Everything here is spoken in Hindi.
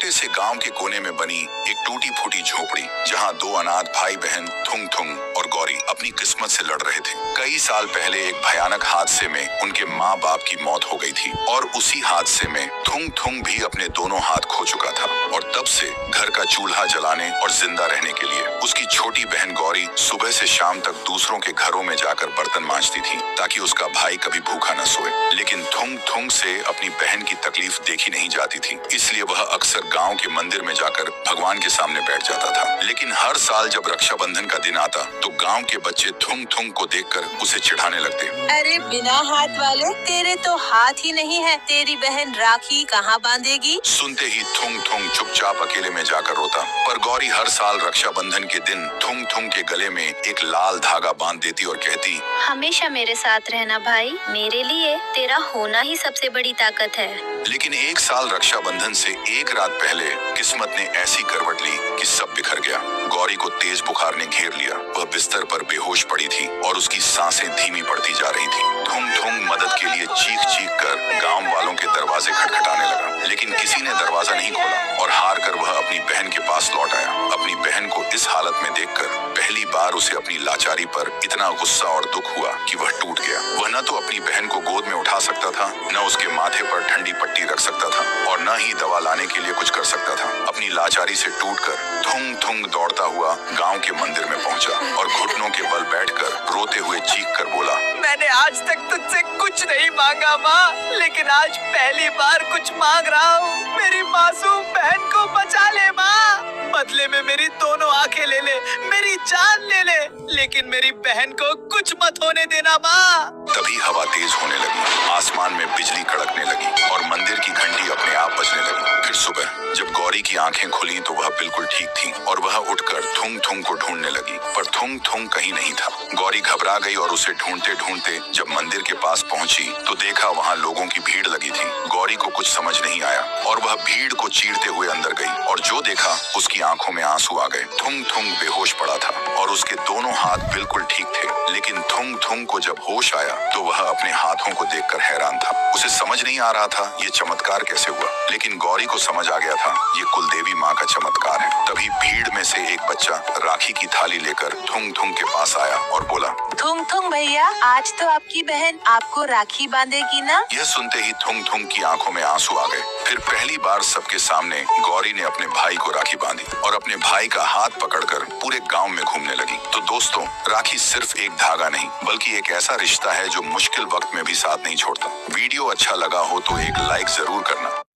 छोटे से गांव के कोने में बनी एक टूटी फूटी झोपड़ी, जहां दो अनाथ भाई बहन थुंग थुंग और गौरी अपनी किस्मत से लड़ रहे थे। कई साल पहले एक भयानक हादसे में उनके माँ बाप की मौत हो गई थी और उसी हादसे में थुंग थुंग भी अपने दोनों हाथ खो चुका था। और तब से घर का चूल्हा जलाने और जिंदा रहने के लिए उसकी छोटी बहन गौरी सुबह से शाम तक दूसरों के घरों में जाकर बर्तन मांजती थी, ताकि उसका भाई कभी भूखा न सोए। लेकिन थुंग थुंग से अपनी बहन की तकलीफ देखी नहीं जाती थी, इसलिए वह अक्सर गांव के मंदिर में जाकर भगवान के सामने बैठ जाता था। लेकिन हर साल जब रक्षाबंधन का दिन आता तो गांव के बच्चे थुंग थुंग को देखकर उसे चिढ़ाने लगते। अरे बिना हाथ वाले, तेरे तो हाथ ही नहीं है, तेरी बहन राखी कहाँ बांधेगी? सुनते ही थुंग थुंग चुपचाप अकेले में जाकर रोता। पर गौरी हर साल रक्षाबंधन के दिन थुंग थुंग के गले में एक लाल धागा बांध देती और कहती, हमेशा मेरे साथ रहना भाई, मेरे लिए तेरा होना ही सबसे बड़ी ताकत है। लेकिन एक साल रक्षाबंधन से एक रात पहले किस्मत ने ऐसी करवट ली कि सब बिखर गया। गौरी को तेज बुखार ने घेर लिया। वह बिस्तर पर बेहोश पड़ी थी और उसकी सांसें धीमी पड़ती जा रही थी। थुंग थुंग मदद के लिए चीख चीख कर गांव वालों के दरवाजे खटखटाने लगा, लेकिन किसी ने दरवाजा नहीं खोला और हार कर वह अपनी बहन के पास लौट आया। अपनी बहन को इस हालत में देखकर पहली बार उसे अपनी लाचारी पर इतना गुस्सा और दुख हुआ कि वह टूट गया। वह न तो अपनी बहन को गोद में उठा सकता था, न उसके माथे पर ठंडी पट्टी रख सकता था और न ही दवा लाने के लिए कुछ कर सकता था। अपनी लाचारी से टूटकर थुंग थुंग दौड़ता हुआ गांव के मंदिर में पहुंचा और घुटनों के बल बैठकर रोते हुए चीख कर बोला, मैंने आज तक तुझसे कुछ नहीं मांगा माँ, लेकिन आज पहली बार कुछ मांग रहा हूँ। मेरी मासूम बहन को बचा ले माँ, बदले में मेरी दोनों आंखें ले ले, मेरी जान ले ले, लेकिन मेरी बहन को कुछ मत होने देना माँ। तभी हवा तेज होने लगी, आसमान में बिजली कड़कने लगी और मंदिर की घंटी अपने आप बजने लगी। फिर सुबह जब गौरी की आंखें खुली तो वह बिल्कुल ठीक थी और वह उठकर थुंग थुंग को ढूंढने लगी, पर थुंग थुंग कहीं नहीं था। गौरी घबरा गई और उसे ढूंढते ढूंढते जब मंदिर के पास पहुंची तो देखा वहां लोगों की भीड़ लगी थी। गौरी को कुछ समझ नहीं आया और वह भीड़ को चीरते हुए अंदर गई और जो देखा उसकी आंखों में आंसू आ गए। थुंग थुंग बेहोश पड़ा था और उसके दोनों हाथ बिल्कुल ठीक थे, लेकिन थुंग थुंग को जब होश आया तो वह अपने हाथों को देखकर हैरान था। उसे समझ नहीं आ रहा था ये चमत्कार कैसे हुआ, लेकिन गौरी को समझ आ गया था ये कुलदेवी माँ का चमत्कार है। तभी भीड़ में से एक बच्चा राखी की थाली लेकर थुंग थुंग के पास आया और बोला, थुंग थुंग भैया, आज तो आपकी बहन आपको राखी बांधेगी ना? यह सुनते ही थुंग थुंग की आंखों में आंसू आ गए। फिर पहली बार सबके सामने गौरी ने अपने भाई को राखी बांधी और अपने भाई का हाथ पकड़कर पूरे गांव में घूमने लगी। तो दोस्तों, राखी सिर्फ एक धागा नहीं बल्कि एक ऐसा रिश्ता है जो मुश्किल वक्त में भी साथ नहीं छोड़ता। वीडियो अच्छा लगा हो तो एक लाइक जरूर करना